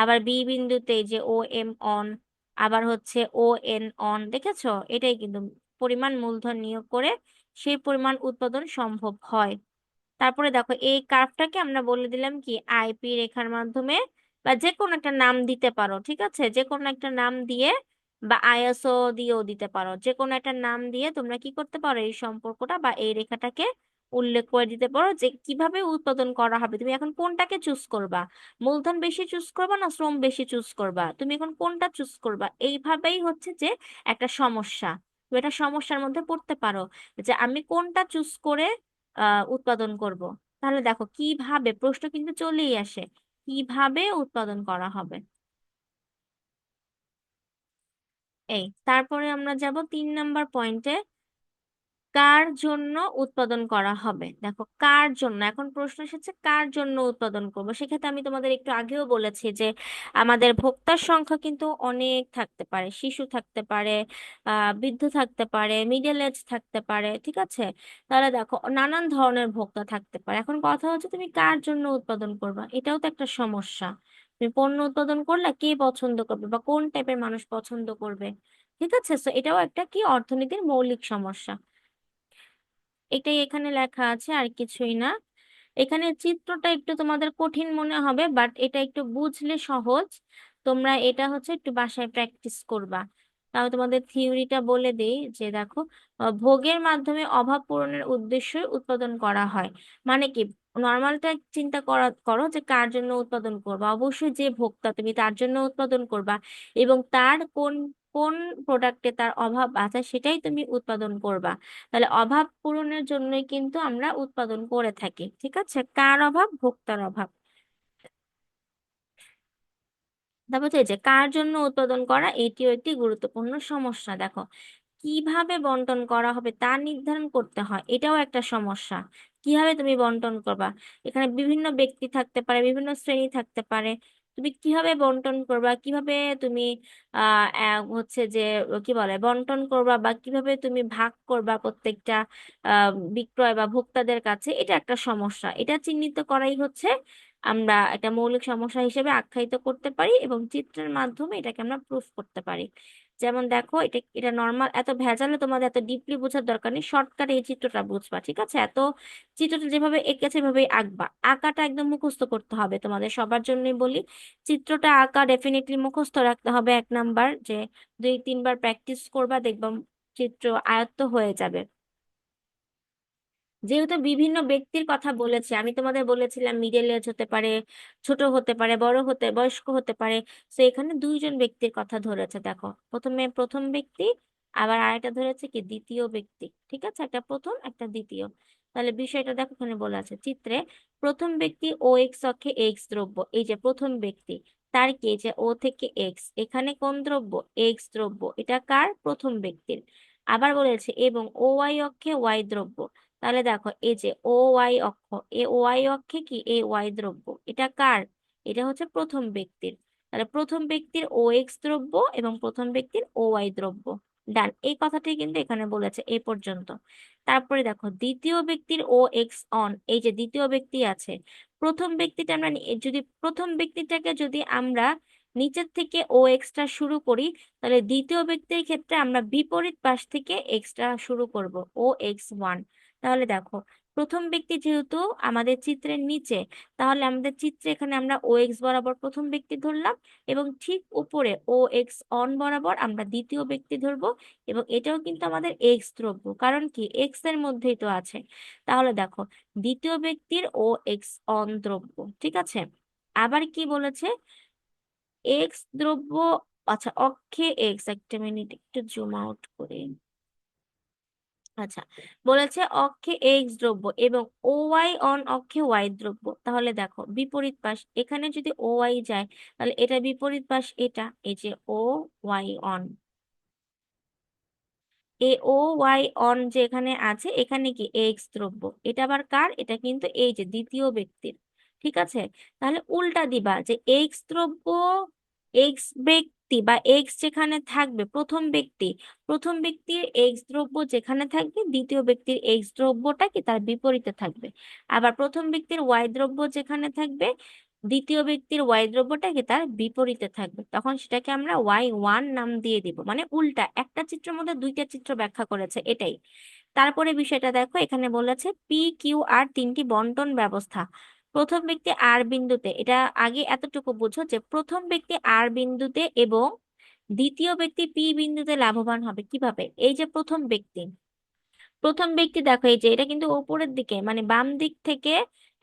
আবার বি বিন্দুতে এই যে OM-ON, আবার হচ্ছে ON-ON, দেখেছো, এটাই কিন্তু পরিমাণ মূলধন নিয়োগ করে সেই পরিমাণ উৎপাদন সম্ভব হয়। তারপরে দেখো এই কার্ভটাকে আমরা বলে দিলাম কি আইপি রেখার মাধ্যমে, বা যে কোনো একটা নাম দিতে পারো। ঠিক আছে, যে কোনো একটা নাম দিয়ে, বা আইএসও দিয়েও দিতে পারো, যে কোনো একটা নাম দিয়ে তোমরা কি করতে পারো, এই সম্পর্কটা বা এই রেখাটাকে উল্লেখ করে দিতে পারো যে কিভাবে উৎপাদন করা হবে। তুমি এখন কোনটাকে চুজ করবা, মূলধন বেশি চুজ করবা না শ্রম বেশি চুজ করবা, তুমি এখন কোনটা চুজ করবা, এইভাবেই হচ্ছে যে একটা সমস্যা, তুমি একটা সমস্যার মধ্যে পড়তে পারো যে আমি কোনটা চুজ করে উৎপাদন করব। তাহলে দেখো কিভাবে প্রশ্ন কিন্তু চলেই আসে, কিভাবে উৎপাদন করা হবে। এই তারপরে আমরা যাব 3 নাম্বার পয়েন্টে, কার জন্য উৎপাদন করা হবে। দেখো কার জন্য, এখন প্রশ্ন এসেছে কার জন্য উৎপাদন করব। সেক্ষেত্রে আমি তোমাদের একটু আগেও বলেছি যে আমাদের ভোক্তার সংখ্যা কিন্তু অনেক থাকতে পারে, শিশু থাকতে পারে, বৃদ্ধ থাকতে পারে, মিডল এজ থাকতে পারে। ঠিক আছে, তাহলে দেখো নানান ধরনের ভোক্তা থাকতে পারে। এখন কথা হচ্ছে তুমি কার জন্য উৎপাদন করবা, এটাও তো একটা সমস্যা। তুমি পণ্য উৎপাদন করলে কে পছন্দ করবে বা কোন টাইপের মানুষ পছন্দ করবে। ঠিক আছে, তো এটাও একটা কি অর্থনীতির মৌলিক সমস্যা। এটাই এখানে লেখা আছে, আর কিছুই না। এখানে চিত্রটা একটু তোমাদের কঠিন মনে হবে, বাট এটা একটু বুঝলে সহজ। তোমরা এটা হচ্ছে একটু বাসায় প্র্যাকটিস করবা। তাও তোমাদের থিওরিটা বলে দেই, যে দেখো ভোগের মাধ্যমে অভাব পূরণের উদ্দেশ্যে উৎপাদন করা হয়। মানে কি, নর্মালটা চিন্তা করো যে কার জন্য উৎপাদন করবা, অবশ্যই যে ভোক্তা তুমি তার জন্য উৎপাদন করবা, এবং তার কোন কোন প্রোডাক্টে তার অভাব আছে সেটাই তুমি উৎপাদন করবা। তাহলে অভাব পূরণের জন্যই কিন্তু আমরা উৎপাদন করে থাকি। ঠিক আছে, কার অভাব, ভোক্তার অভাব। তারপর হচ্ছে এই যে কার জন্য উৎপাদন করা, এটিও একটি গুরুত্বপূর্ণ সমস্যা। দেখো কিভাবে বন্টন করা হবে তা নির্ধারণ করতে হয়, এটাও একটা সমস্যা। কিভাবে তুমি বন্টন করবা, এখানে বিভিন্ন ব্যক্তি থাকতে পারে, বিভিন্ন শ্রেণী থাকতে পারে, তুমি কিভাবে বন্টন করবা, কিভাবে তুমি হচ্ছে যে কি বলে বন্টন করবা, বা কিভাবে তুমি ভাগ করবা প্রত্যেকটা বিক্রয় বা ভোক্তাদের কাছে, এটা একটা সমস্যা। এটা চিহ্নিত করাই হচ্ছে আমরা একটা মৌলিক সমস্যা হিসেবে আখ্যায়িত করতে পারি, এবং চিত্রের মাধ্যমে এটাকে আমরা প্রুফ করতে পারি। যেমন দেখো এটা এটা নর্মাল, এত ভেজালে তোমাদের এত ডিপলি বোঝার দরকার নেই, শর্টকাটে এই চিত্রটা বুঝবা। ঠিক আছে, এত চিত্রটা যেভাবে এঁকেছে সেভাবেই আঁকবা, আঁকাটা একদম মুখস্থ করতে হবে তোমাদের সবার জন্যই বলি। চিত্রটা আঁকা ডেফিনেটলি মুখস্থ রাখতে হবে, 1 নাম্বার, যে 2-3 বার প্র্যাকটিস করবা, দেখবা চিত্র আয়ত্ত হয়ে যাবে। যেহেতু বিভিন্ন ব্যক্তির কথা বলেছি, আমি তোমাদের বলেছিলাম মিডল এজ হতে পারে, ছোট হতে পারে, বয়স্ক হতে পারে। তো এখানে 2জন ব্যক্তির কথা ধরেছে। দেখো প্রথমে প্রথম ব্যক্তি, আবার আরেকটা ধরেছে কি দ্বিতীয় ব্যক্তি। ঠিক আছে, একটা প্রথম একটা দ্বিতীয়। তাহলে বিষয়টা দেখো এখানে বলা আছে চিত্রে, প্রথম ব্যক্তি ও এক্স অক্ষে এক্স দ্রব্য, এই যে প্রথম ব্যক্তি, তার কি এই যে ও থেকে এক্স, এখানে কোন দ্রব্য, এক্স দ্রব্য, এটা কার, প্রথম ব্যক্তির। আবার বলেছে এবং ও ওয়াই অক্ষে ওয়াই দ্রব্য। তাহলে দেখো এই যে ও ওয়াই অক্ষ, এ ওয়াই অক্ষে কি এ ওয়াই দ্রব্য, এটা কার, এটা হচ্ছে প্রথম ব্যক্তির। তাহলে প্রথম ব্যক্তির ও এক্স দ্রব্য এবং প্রথম ব্যক্তির ও ওয়াই দ্রব্য। ডান, এই কথাটাই কিন্তু এখানে বলেছে এই পর্যন্ত। তারপরে দেখো দ্বিতীয় ব্যক্তির ও এক্স অন, এই যে দ্বিতীয় ব্যক্তি আছে, প্রথম ব্যক্তিটা আমরা যদি প্রথম ব্যক্তিটাকে যদি আমরা নিচের থেকে ও এক্সটা শুরু করি, তাহলে দ্বিতীয় ব্যক্তির ক্ষেত্রে আমরা বিপরীত পাশ থেকে এক্সটা শুরু করব, ও এক্স ওয়ান। তাহলে দেখো, প্রথম ব্যক্তি যেহেতু আমাদের চিত্রের নিচে, তাহলে আমাদের চিত্রে এখানে আমরা ও এক্স বরাবর প্রথম ব্যক্তি ধরলাম, এবং ঠিক উপরে ও এক্স অন বরাবর আমরা দ্বিতীয় ব্যক্তি ধরবো। এবং এটাও কিন্তু আমাদের এক্স দ্রব্য, কারণ কি এক্স এর মধ্যেই তো আছে। তাহলে দেখো, দ্বিতীয় ব্যক্তির ও এক্স অন দ্রব্য, ঠিক আছে। আবার কি বলেছে, এক্স দ্রব্য, আচ্ছা অক্ষে এক্স, একটা মিনিট একটু জুম আউট করে। আচ্ছা, বলেছে অক্ষে এক্স দ্রব্য এবং ও ওয়াই অন অক্ষে ওয়াই দ্রব্য। তাহলে দেখো বিপরীত পাশ, এখানে যদি ও ওয়াই যায়, তাহলে এটা বিপরীত পাশ, এটা এই যে ও ওয়াই অন, এ ও ওয়াই অন যে এখানে আছে, এখানে কি এক্স দ্রব্য, এটা আবার কার, এটা কিন্তু এই যে দ্বিতীয় ব্যক্তির। ঠিক আছে, তাহলে উল্টা দিবা যে এক্স দ্রব্য, এক্স ব্যক্তি বা এক্স যেখানে থাকবে, প্রথম ব্যক্তি, প্রথম ব্যক্তির এক্স দ্রব্য যেখানে থাকবে, দ্বিতীয় ব্যক্তির এক্স দ্রব্যটা কি তার বিপরীতে থাকবে। আবার প্রথম ব্যক্তির ওয়াই দ্রব্য যেখানে থাকবে, দ্বিতীয় ব্যক্তির ওয়াই দ্রব্যটা কি তার বিপরীতে থাকবে, তখন সেটাকে আমরা ওয়াই ওয়ান নাম দিয়ে দিব। মানে উল্টা, একটা চিত্রের মধ্যে দুইটা চিত্র ব্যাখ্যা করেছে, এটাই। তারপরে বিষয়টা দেখো, এখানে বলেছে পি কিউ আর তিনটি বন্টন ব্যবস্থা। প্রথম ব্যক্তি আর বিন্দুতে, এটা আগে এতটুকু বুঝো যে প্রথম ব্যক্তি আর বিন্দুতে এবং দ্বিতীয় ব্যক্তি পি বিন্দুতে লাভবান হবে কিভাবে। এই যে প্রথম ব্যক্তি, প্রথম ব্যক্তি দেখো, এই যে এটা কিন্তু উপরের দিকে, মানে বাম দিক থেকে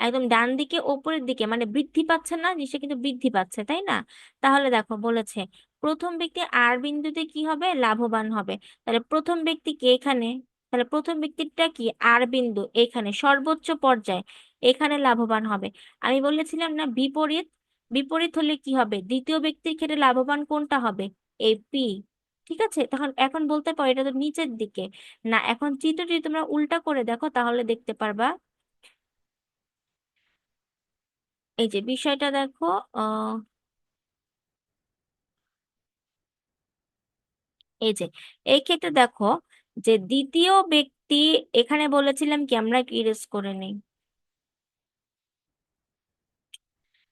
একদম ডান দিকে উপরের দিকে, মানে বৃদ্ধি পাচ্ছে না, নিচে কিন্তু বৃদ্ধি পাচ্ছে, তাই না। তাহলে দেখো বলেছে প্রথম ব্যক্তি আর বিন্দুতে কি হবে, লাভবান হবে। তাহলে প্রথম ব্যক্তি কি এখানে, তাহলে প্রথম ব্যক্তিটা কি আর বিন্দু এখানে সর্বোচ্চ পর্যায়ে, এখানে লাভবান হবে। আমি বলেছিলাম না বিপরীত, বিপরীত হলে কি হবে, দ্বিতীয় ব্যক্তির ক্ষেত্রে লাভবান কোনটা হবে, এই পি। ঠিক আছে, তখন এখন বলতে পারো এটা তো নিচের দিকে না। এখন চিত্রটি তোমরা উল্টা করে দেখো, তাহলে দেখতে পারবা। এই যে বিষয়টা দেখো, আহ এই যে এই ক্ষেত্রে দেখো, যে দ্বিতীয় ব্যক্তি, এখানে বলেছিলাম কি আমরা কি রেস করে নিই।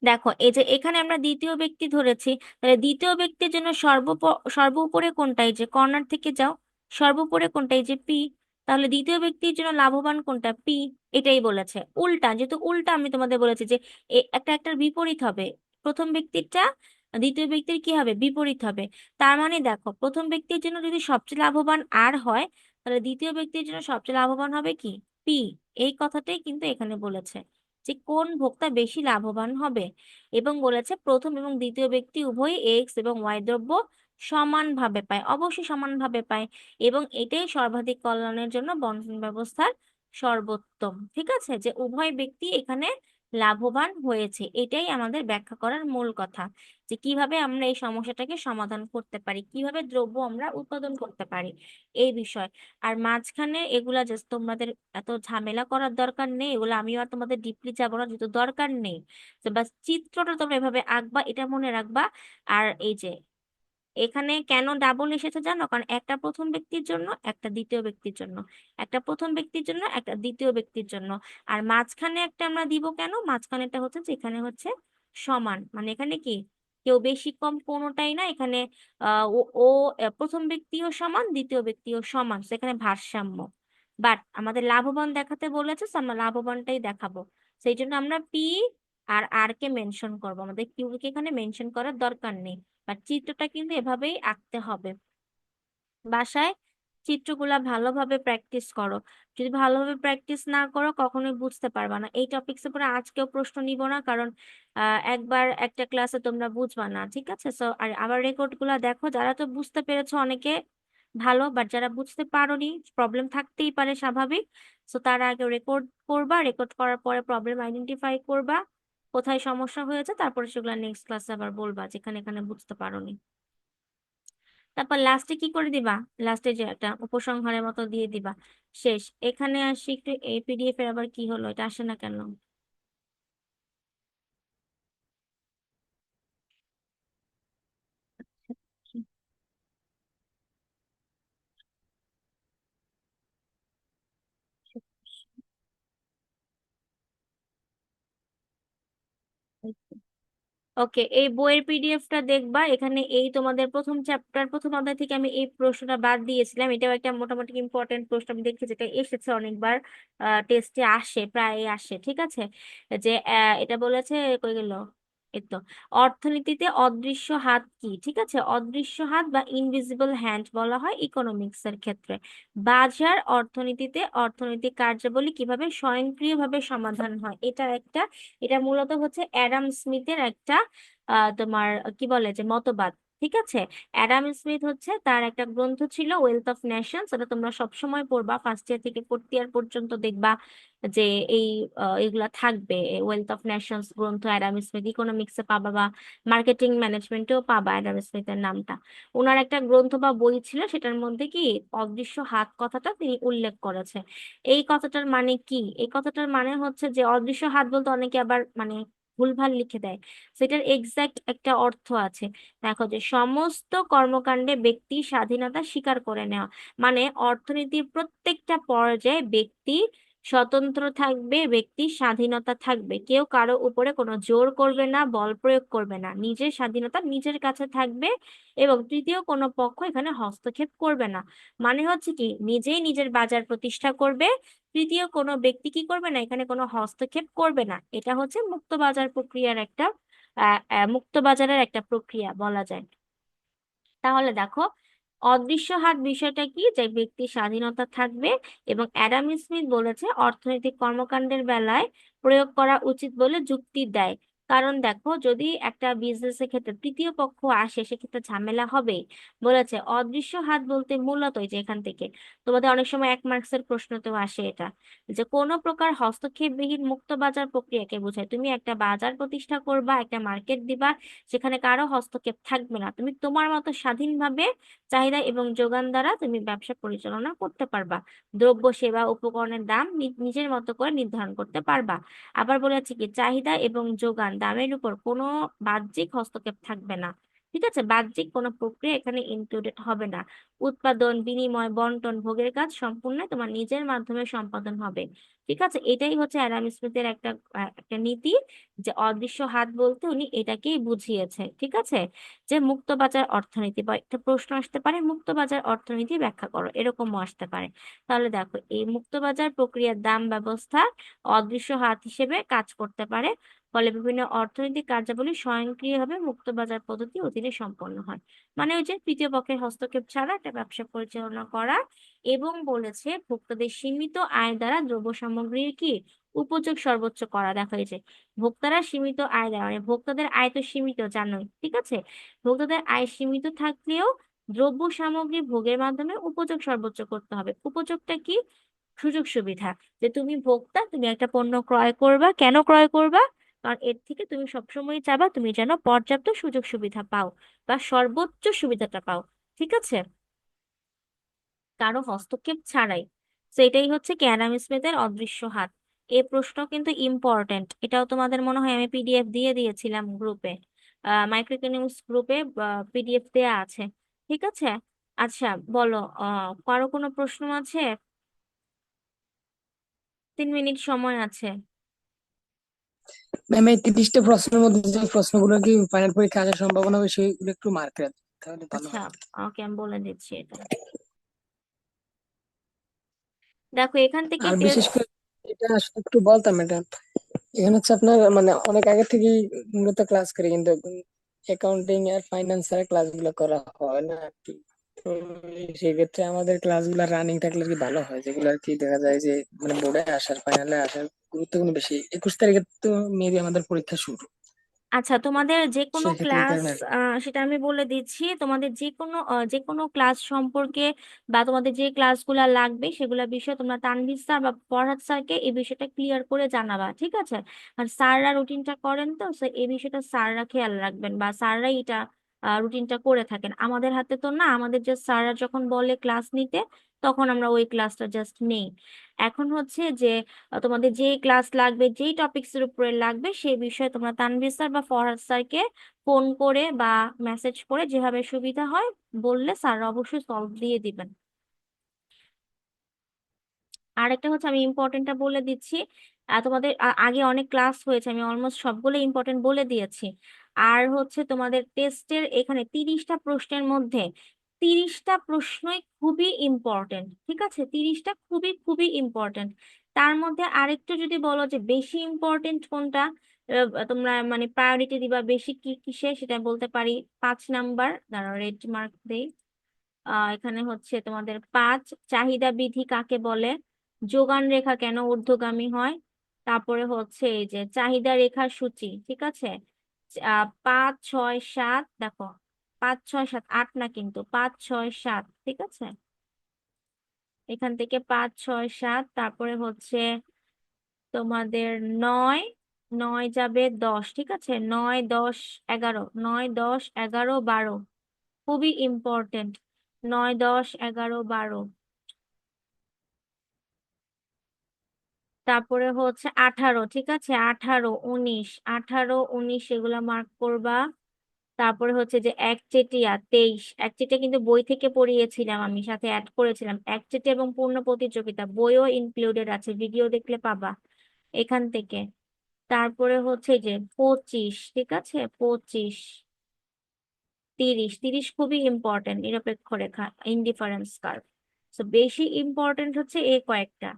দেখো এই যে এখানে আমরা দ্বিতীয় ব্যক্তি ধরেছি, তাহলে দ্বিতীয় ব্যক্তির জন্য সর্বোপরে কোনটা, এই যে কর্নার থেকে যাও, সর্বোপরে কোনটা, এই যে পি। তাহলে দ্বিতীয় ব্যক্তির জন্য লাভবান কোনটা, পি। এটাই বলেছে উল্টা, যেহেতু উল্টা আমি তোমাদের বলেছি যে একটা একটার বিপরীত হবে। প্রথম ব্যক্তিরটা দ্বিতীয় ব্যক্তির কি হবে, বিপরীত হবে। তার মানে দেখো, প্রথম ব্যক্তির জন্য যদি সবচেয়ে লাভবান আর হয়, তাহলে দ্বিতীয় ব্যক্তির জন্য সবচেয়ে লাভবান হবে কি, পি। এই কথাটাই কিন্তু এখানে বলেছে, যে কোন ভোক্তা বেশি লাভবান হবে। এবং বলেছে প্রথম এবং দ্বিতীয় ব্যক্তি উভয়ই এক্স এবং ওয়াই দ্রব্য সমানভাবে পায়, অবশ্যই সমানভাবে পায়। এবং এটাই সর্বাধিক কল্যাণের জন্য বন্টন ব্যবস্থার সর্বোত্তম। ঠিক আছে, যে উভয় ব্যক্তি এখানে লাভবান হয়েছে, এটাই আমাদের ব্যাখ্যা করার মূল কথা, যে কিভাবে আমরা এই সমস্যাটাকে সমাধান করতে পারি, কিভাবে দ্রব্য আমরা উৎপাদন করতে পারি, এই বিষয়। আর মাঝখানে এগুলা জাস্ট তোমাদের এত ঝামেলা করার দরকার নেই, এগুলো আমিও আর তোমাদের ডিপলি যাবো না, যেহেতু দরকার নেই। তো বাস চিত্রটা তোমরা এভাবে আঁকবা, এটা মনে রাখবা। আর এই যে এখানে কেন ডাবল এসেছে জানো, কারণ একটা প্রথম ব্যক্তির জন্য, একটা দ্বিতীয় ব্যক্তির জন্য, একটা প্রথম ব্যক্তির জন্য, একটা দ্বিতীয় ব্যক্তির জন্য। আর মাঝখানে একটা আমরা দিব কেন, মাঝখানেটা হচ্ছে যে এখানে হচ্ছে সমান, মানে এখানে কি কেউ বেশি কম কোনোটাই না, এখানে ও ও, প্রথম ব্যক্তিও সমান, দ্বিতীয় ব্যক্তিও সমান, সেখানে ভারসাম্য। বাট আমাদের লাভবান দেখাতে বলেছে, so আমরা লাভবানটাই দেখাবো। সেই জন্য আমরা পি আর আর কে মেনশন করবো, আমাদের কিউ কে এখানে মেনশন করার দরকার নেই। বাট চিত্রটা কিন্তু এভাবেই আঁকতে হবে। বাসায় চিত্রগুলা ভালোভাবে প্র্যাকটিস করো। যদি ভালোভাবে প্র্যাকটিস না করো, কখনোই বুঝতে পারবা না। এই টপিক্সের উপরে আজকেও প্রশ্ন নিব না, কারণ একবার একটা ক্লাসে তোমরা বুঝবা না। ঠিক আছে, সো আর আবার রেকর্ড গুলা দেখো, যারা তো বুঝতে পেরেছো অনেকে ভালো, বাট যারা বুঝতে পারোনি, প্রবলেম থাকতেই পারে, স্বাভাবিক। সো তারা আগে রেকর্ড করবা, রেকর্ড করার পরে প্রবলেম আইডেন্টিফাই করবা, কোথায় সমস্যা হয়েছে, তারপরে সেগুলো নেক্সট ক্লাসে আবার বলবা যেখানে এখানে বুঝতে পারোনি। তারপর লাস্টে কি করে দিবা, লাস্টে যে একটা উপসংহারের মতো দিয়ে দিবা। শেষ। এখানে আসি একটু, এই পিডিএফ এর আবার কি হলো, এটা আসে না কেন। ওকে, এই বইয়ের পিডিএফটা দেখবা। এখানে এই তোমাদের প্রথম চ্যাপ্টার প্রথম অধ্যায় থেকে আমি এই প্রশ্নটা বাদ দিয়েছিলাম। এটাও একটা মোটামুটি ইম্পর্টেন্ট প্রশ্ন, আমি দেখেছি যেটা এসেছে অনেকবার, টেস্টে আসে, প্রায় আসে। ঠিক আছে, যে এটা বলেছে, কই গেল, এই তো, অর্থনীতিতে অদৃশ্য হাত কি? ঠিক আছে, অদৃশ্য হাত বা ইনভিজিবল হ্যান্ড বলা হয় ইকোনমিক্স এর ক্ষেত্রে। বাজার অর্থনীতিতে অর্থনৈতিক কার্যাবলী কিভাবে স্বয়ংক্রিয়ভাবে সমাধান হয়, এটা একটা, এটা মূলত হচ্ছে অ্যাডাম স্মিথের একটা তোমার কি বলে যে মতবাদ। ঠিক আছে, অ্যাডাম স্মিথ হচ্ছে, তার একটা গ্রন্থ ছিল ওয়েলথ অফ নেশনস, এটা তোমরা সব সময় পড়বা, ফার্স্ট ইয়ার থেকে ফোর্থ ইয়ার পর্যন্ত দেখবা যে এই এগুলা থাকবে। ওয়েলথ অফ নেশনস গ্রন্থ অ্যাডাম স্মিথ, ইকোনমিক্সে পাবা বা মার্কেটিং ম্যানেজমেন্টেও পাবা অ্যাডাম স্মিথের নামটা। ওনার একটা গ্রন্থ বা বই ছিল, সেটার মধ্যে কি অদৃশ্য হাত কথাটা তিনি উল্লেখ করেছে। এই কথাটার মানে কি? এই কথাটার মানে হচ্ছে যে অদৃশ্য হাত বলতে অনেকে আবার মানে ভুলভাল লিখে দেয়, সেটার এক্সাক্ট একটা অর্থ আছে। দেখো, যে সমস্ত কর্মকাণ্ডে ব্যক্তি স্বাধীনতা স্বীকার করে নেওয়া, মানে অর্থনীতির প্রত্যেকটা পর্যায়ে ব্যক্তি স্বতন্ত্র থাকবে, ব্যক্তির স্বাধীনতা থাকবে, কেউ কারো উপরে কোনো জোর করবে না, বল প্রয়োগ করবে না, নিজের স্বাধীনতা নিজের কাছে থাকবে, এবং তৃতীয় কোনো পক্ষ এখানে হস্তক্ষেপ করবে না। মানে হচ্ছে কি, নিজেই নিজের বাজার প্রতিষ্ঠা করবে, তৃতীয় কোনো ব্যক্তি কি করবে না, এখানে কোনো হস্তক্ষেপ করবে না। এটা হচ্ছে মুক্ত বাজার প্রক্রিয়ার একটা মুক্ত বাজারের একটা প্রক্রিয়া বলা যায়। তাহলে দেখো, অদৃশ্য হাত বিষয়টা কি, যে ব্যক্তির স্বাধীনতা থাকবে, এবং অ্যাডাম স্মিথ বলেছে অর্থনৈতিক কর্মকাণ্ডের বেলায় প্রয়োগ করা উচিত বলে যুক্তি দেয়। কারণ দেখো, যদি একটা বিজনেসের ক্ষেত্রে তৃতীয় পক্ষ আসে, সেক্ষেত্রে ঝামেলা হবে। বলেছে অদৃশ্য হাত বলতে মূলত এই যে এখান থেকে তোমাদের অনেক সময় 1 মার্কসের প্রশ্নতেও আসে এটা, যে কোনো প্রকার হস্তক্ষেপবিহীন মুক্ত বাজার প্রক্রিয়াকে বোঝায়। তুমি একটা বাজার প্রতিষ্ঠা করবা, একটা মার্কেট দিবা, সেখানে কারো হস্তক্ষেপ থাকবে না, তুমি তোমার মতো স্বাধীনভাবে চাহিদা এবং যোগান দ্বারা তুমি ব্যবসা পরিচালনা করতে পারবা, দ্রব্য সেবা উপকরণের দাম নিজের মতো করে নির্ধারণ করতে পারবা। আবার বলেছি কি, চাহিদা এবং যোগান দামের উপর কোনো বাহ্যিক হস্তক্ষেপ থাকবে না। ঠিক আছে, বাহ্যিক কোনো প্রক্রিয়া এখানে ইনক্লুডেড হবে না। উৎপাদন, বিনিময়, বন্টন, ভোগের কাজ সম্পূর্ণ তোমার নিজের মাধ্যমে সম্পাদন হবে। ঠিক আছে, এটাই হচ্ছে অ্যাডাম স্মিথের একটা একটা নীতি, যে অদৃশ্য হাত বলতে উনি এটাকেই বুঝিয়েছে। ঠিক আছে, যে মুক্ত বাজার অর্থনীতি, বা একটা প্রশ্ন আসতে পারে মুক্ত বাজার অর্থনীতি ব্যাখ্যা করো, এরকমও আসতে পারে। তাহলে দেখো, এই মুক্ত বাজার প্রক্রিয়ার দাম ব্যবস্থা অদৃশ্য হাত হিসেবে কাজ করতে পারে, ফলে বিভিন্ন অর্থনৈতিক কার্যাবলী স্বয়ংক্রিয়ভাবে মুক্ত বাজার পদ্ধতি অধীনে সম্পন্ন হয়। মানে ওই যে তৃতীয় পক্ষের হস্তক্ষেপ ছাড়া একটা ব্যবসা পরিচালনা করা। এবং বলেছে ভোক্তাদের সীমিত আয় দ্বারা দ্রব্য সামগ্রীর কি উপযোগ সর্বোচ্চ করা। দেখা যায় যে ভোক্তারা সীমিত আয় দেয়, মানে ভোক্তাদের আয় তো সীমিত, জানোই। ঠিক আছে, ভোক্তাদের আয় সীমিত থাকলেও দ্রব্য সামগ্রী ভোগের মাধ্যমে উপযোগ সর্বোচ্চ করতে হবে। উপযোগটা কি? সুযোগ সুবিধা। যে তুমি ভোক্তা, তুমি একটা পণ্য ক্রয় করবা, কেন ক্রয় করবা? কারণ এর থেকে তুমি সবসময় চাবা তুমি যেন পর্যাপ্ত সুযোগ সুবিধা পাও, বা সর্বোচ্চ সুবিধাটা পাও। ঠিক আছে, কারো হস্তক্ষেপ ছাড়াই। তো এটাই হচ্ছে কি অ্যাডাম স্মিথের অদৃশ্য হাত। এই প্রশ্ন কিন্তু ইম্পর্টেন্ট, এটাও তোমাদের মনে হয় আমি পিডিএফ দিয়ে দিয়েছিলাম গ্রুপে, মাইক্রো ইকোনমিক্স গ্রুপে পিডিএফ দেয়া আছে। ঠিক আছে, আচ্ছা বলো, কারো কোনো প্রশ্ন আছে? 3 মিনিট সময় আছে। ম্যাম, এই 30টা প্রশ্নের মধ্যে যে প্রশ্নগুলো কি ফাইনাল পরীক্ষা আসার সম্ভাবনা হবে সেগুলো একটু মার্ক করে দিন, তাহলে ভালো আচ্ছা, হয়। ওকে, আমি বলে দিচ্ছি এটা। দেখো, এখান থেকে আর বিশেষ টেস্ট। করে এটা আসলে একটু বলতাম ম্যাডাম, এখানে হচ্ছে আপনার মানে অনেক আগে থেকেই মূলত ক্লাস করি, কিন্তু অ্যাকাউন্টিং আর ফাইন্যান্সের ক্লাসগুলো করা হয় না আর কি। তো সেক্ষেত্রে আমাদের ক্লাসগুলো রানিং থাকলে আর কি ভালো হয়, যেগুলো আর কি দেখা যায় যে মানে বোর্ডে আসার ফাইনালে আসার গুরুত্বপূর্ণ বেশি। 21 তারিখে তো মেবি আমাদের পরীক্ষা শুরু, আচ্ছা, তোমাদের যে কোনো সেক্ষেত্রে এই ক্লাস, কারণে আর কি। সেটা আমি বলে দিচ্ছি, তোমাদের যে কোনো ক্লাস সম্পর্কে বা তোমাদের যে ক্লাসগুলো লাগবে সেগুলো বিষয়ে তোমরা তানভীর স্যার বা ফরহাদ স্যারকে এই বিষয়টা ক্লিয়ার করে জানাবা। ঠিক আছে, আর স্যাররা রুটিনটা করেন, তো এই বিষয়টা স্যাররা খেয়াল রাখবেন, বা স্যাররাই এটা রুটিনটা করে থাকেন, আমাদের হাতে তো না। আমাদের যে স্যাররা যখন বলে ক্লাস নিতে, তখন আমরা ওই ক্লাসটা জাস্ট নেই। এখন হচ্ছে যে তোমাদের যেই ক্লাস লাগবে, যেই টপিকস এর উপরে লাগবে, সেই বিষয়ে তোমরা তানভীর স্যার বা ফরহাদ স্যারকে ফোন করে বা মেসেজ করে, যেভাবে সুবিধা হয় বললে স্যাররা অবশ্যই সলভ দিয়ে দিবেন। আরেকটা হচ্ছে, আমি ইম্পর্টেন্টটা বলে দিচ্ছি। তোমাদের আগে অনেক ক্লাস হয়েছে, আমি অলমোস্ট সবগুলো ইম্পর্টেন্ট বলে দিয়েছি। আর হচ্ছে তোমাদের টেস্টের এখানে 30টা প্রশ্নের মধ্যে 30টা প্রশ্নই খুবই ইম্পর্টেন্ট, ঠিক আছে? 30টা খুবই খুবই ইম্পর্টেন্ট। তার মধ্যে আরেকটু যদি বলো যে বেশি ইম্পর্টেন্ট কোনটা, তোমরা মানে প্রায়োরিটি দিবা বেশি কি কিসে, সেটা বলতে পারি 5 নাম্বার। দাঁড়াও রেড মার্ক দেই। এখানে হচ্ছে তোমাদের 5, চাহিদা বিধি কাকে বলে, যোগান রেখা কেন ঊর্ধ্বগামী হয়, তারপরে হচ্ছে এই যে চাহিদা রেখার সূচি, ঠিক আছে? 5, 6, 7, দেখো 5, 6, 7, 8 না কিন্তু 5, 6, 7, ঠিক আছে? এখান থেকে 5, 6, 7, তারপরে হচ্ছে তোমাদের 9, 9 যাবে 10, ঠিক আছে? 9, 10, 11, 9, 10, 11, 12 খুবই ইম্পর্টেন্ট। 9, 10, 11, 12। তারপরে হচ্ছে 18, ঠিক আছে? 18, 19, 18, 19 এগুলা মার্ক করবা। তারপরে হচ্ছে যে একচেটিয়া 23, একচেটিয়া কিন্তু বই থেকে পড়িয়েছিলাম, আমি সাথে অ্যাড করেছিলাম। একচেটিয়া এবং পূর্ণ প্রতিযোগিতা বইও ইনক্লুডেড আছে, ভিডিও দেখলে পাবা এখান থেকে। তারপরে হচ্ছে যে 25, ঠিক আছে? 25, 30, 30 খুবই ইম্পর্টেন্ট, নিরপেক্ষ রেখা, ইনডিফারেন্স কার্ভ। তো বেশি ইম্পর্টেন্ট হচ্ছে এই কয়েকটা,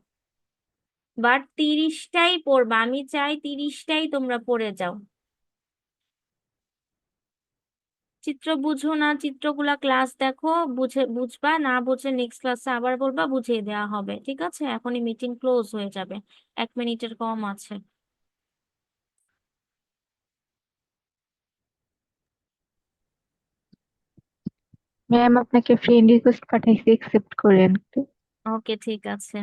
বাট 30টাই পড়বা, আমি চাই 30টাই তোমরা পড়ে যাও। চিত্র বুঝো না, চিত্রগুলা ক্লাস দেখো, বুঝে বুঝবা, না বুঝে নেক্সট ক্লাসে আবার বলবা, বুঝিয়ে দেওয়া হবে, ঠিক আছে? এখনই মিটিং ক্লোজ হয়ে যাবে, 1 মিনিটের কম আছে। ম্যাম আপনাকে ফ্রেন্ড রিকোয়েস্ট পাঠাইছি, একসেপ্ট করেন। ওকে, ঠিক আছে।